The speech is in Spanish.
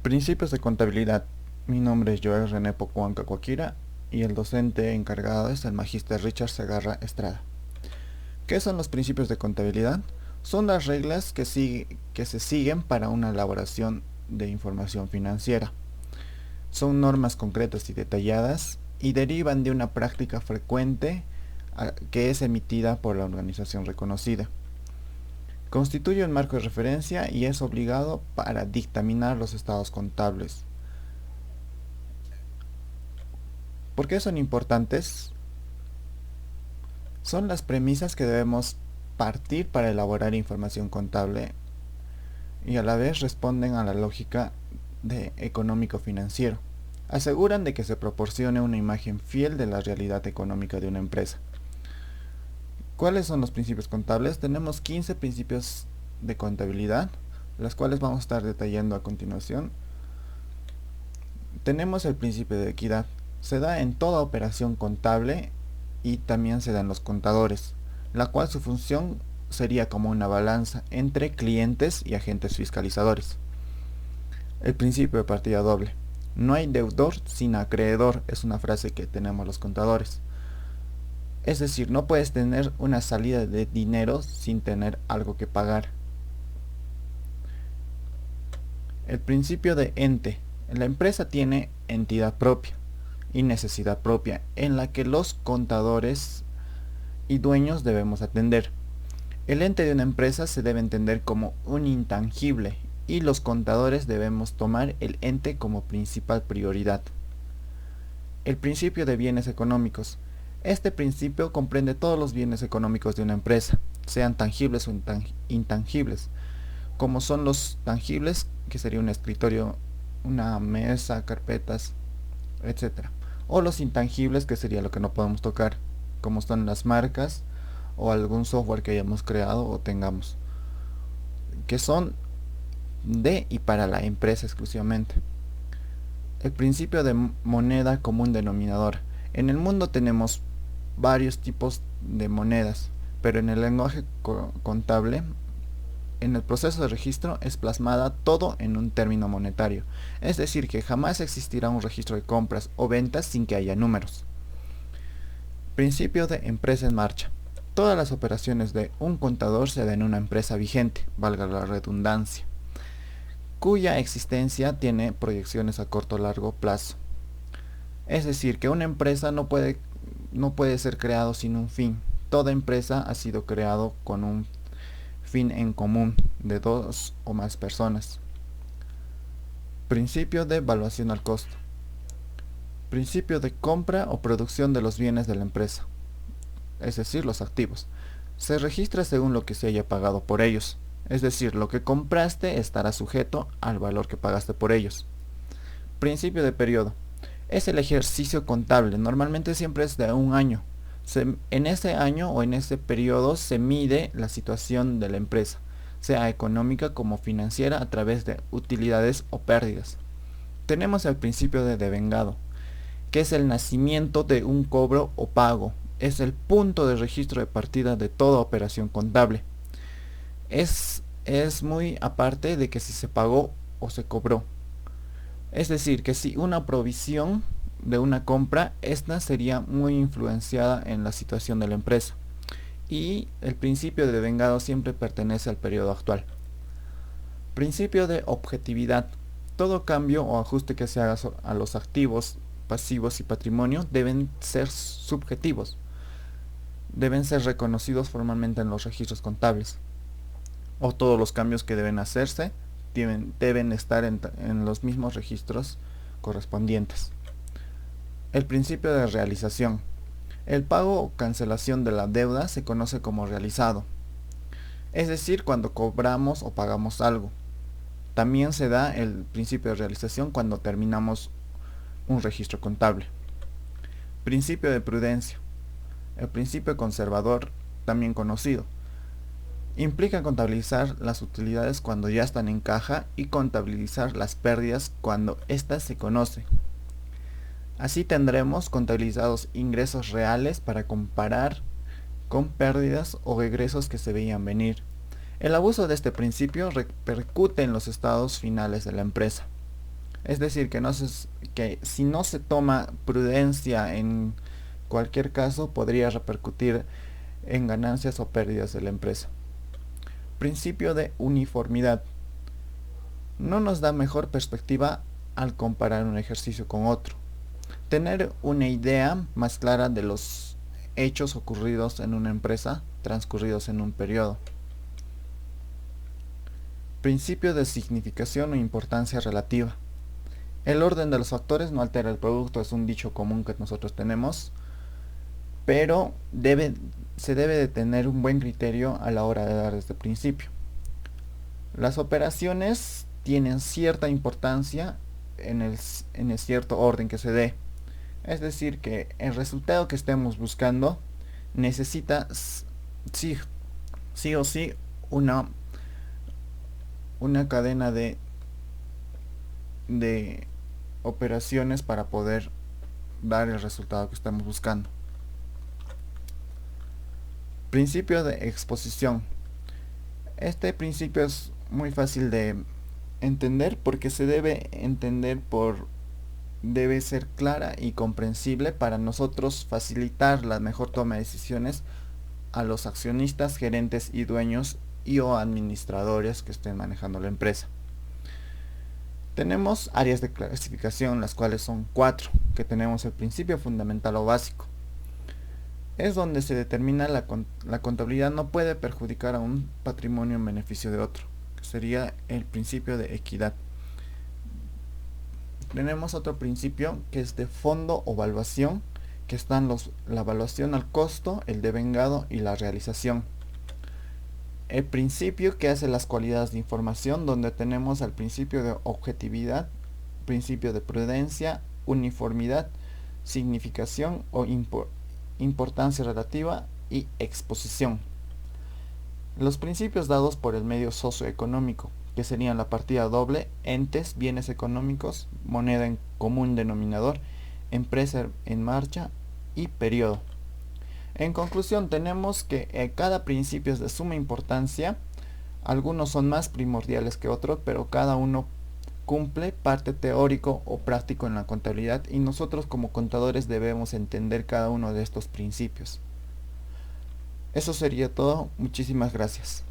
Principios de contabilidad. Mi nombre es Joel René Pocuanca Coaquira y el docente encargado es el magíster Richard Segarra Estrada. ¿Qué son los principios de contabilidad? Son las reglas que se siguen para una elaboración de información financiera. Son normas concretas y detalladas y derivan de una práctica frecuente que es emitida por la organización reconocida. Constituye un marco de referencia y es obligado para dictaminar los estados contables. ¿Por qué son importantes? Son las premisas que debemos partir para elaborar información contable y a la vez responden a la lógica de económico-financiero. Aseguran de que se proporcione una imagen fiel de la realidad económica de una empresa. ¿Cuáles son los principios contables? Tenemos 15 principios de contabilidad, las cuales vamos a estar detallando a continuación. Tenemos el principio de equidad. Se da en toda operación contable y también se da en los contadores, la cual su función sería como una balanza entre clientes y agentes fiscalizadores. El principio de partida doble. No hay deudor sin acreedor, es una frase que tenemos los contadores. Es decir, no puedes tener una salida de dinero sin tener algo que pagar. El principio de ente. La empresa tiene entidad propia y necesidad propia en la que los contadores y dueños debemos atender. El ente de una empresa se debe entender como un intangible y los contadores debemos tomar el ente como principal prioridad. El principio de bienes económicos. Este principio comprende todos los bienes económicos de una empresa, sean tangibles o intangibles, como son los tangibles, que sería un escritorio, una mesa, carpetas, etc. O los intangibles, que sería lo que no podemos tocar, como son las marcas o algún software que hayamos creado o tengamos, que son de y para la empresa exclusivamente. El principio de moneda común denominador. En el mundo tenemos varios tipos de monedas, pero en el lenguaje contable, en el proceso de registro es plasmada todo en un término monetario, es decir, que jamás existirá un registro de compras o ventas sin que haya números. Principio de empresa en marcha. Todas las operaciones de un contador se dan en una empresa vigente, valga la redundancia, cuya existencia tiene proyecciones a corto o largo plazo. Es decir, que una empresa no puede ser creado sin un fin. Toda empresa ha sido creado con un fin en común de dos o más personas. Principio de evaluación al costo. Principio de compra o producción de los bienes de la empresa, es decir, los activos. Se registra según lo que se haya pagado por ellos, es decir, lo que compraste estará sujeto al valor que pagaste por ellos. Principio de periodo. Es el ejercicio contable, normalmente siempre es de un año. En ese año o en ese periodo se mide la situación de la empresa, sea económica como financiera, a través de utilidades o pérdidas. Tenemos el principio de devengado, que es el nacimiento de un cobro o pago. Es el punto de registro de partida de toda operación contable. Es muy aparte de que si se pagó o se cobró. Es decir, que si una provisión de una compra, esta sería muy influenciada en la situación de la empresa. Y el principio de devengado siempre pertenece al periodo actual. Principio de objetividad. Todo cambio o ajuste que se haga a los activos, pasivos y patrimonio deben ser subjetivos. Deben ser reconocidos formalmente en los registros contables. O todos los cambios que deben hacerse deben estar en los mismos registros correspondientes. El principio de realización. El pago o cancelación de la deuda se conoce como realizado, es decir, cuando cobramos o pagamos algo. También se da el principio de realización cuando terminamos un registro contable. Principio de prudencia. El principio conservador, también conocido, implica contabilizar las utilidades cuando ya están en caja y contabilizar las pérdidas cuando éstas se conocen. Así tendremos contabilizados ingresos reales para comparar con pérdidas o egresos que se veían venir. El abuso de este principio repercute en los estados finales de la empresa. Es decir, que si no se toma prudencia en cualquier caso, podría repercutir en ganancias o pérdidas de la empresa. Principio de uniformidad. No nos da mejor perspectiva al comparar un ejercicio con otro. Tener una idea más clara de los hechos ocurridos en una empresa transcurridos en un periodo. Principio de significación o importancia relativa. El orden de los factores no altera el producto, es un dicho común que nosotros tenemos, pero se debe de tener un buen criterio a la hora de dar este principio. Las operaciones tienen cierta importancia en el cierto orden que se dé. Es decir, que el resultado que estemos buscando necesita sí, sí o sí una, una cadena de operaciones para poder dar el resultado que estamos buscando. Principio de exposición. Este principio es muy fácil de entender porque se debe entender debe ser clara y comprensible para nosotros facilitar la mejor toma de decisiones a los accionistas, gerentes y dueños y o administradores que estén manejando la empresa. Tenemos áreas de clasificación, las cuales son 4, que tenemos el principio fundamental o básico. Es donde se determina la contabilidad no puede perjudicar a un patrimonio en beneficio de otro, que sería el principio de equidad. Tenemos otro principio que es de fondo o valuación, que están la evaluación al costo, el devengado y la realización. El principio que hace las cualidades de información, donde tenemos el principio de objetividad, principio de prudencia, uniformidad, significación o importancia relativa y exposición. Los principios dados por el medio socioeconómico, que serían la partida doble, entes, bienes económicos, moneda en común denominador, empresa en marcha y periodo. En conclusión, tenemos que cada principio es de suma importancia. Algunos son más primordiales que otros, pero cada uno cumple parte teórico o práctico en la contabilidad y nosotros como contadores debemos entender cada uno de estos principios. Eso sería todo. Muchísimas gracias.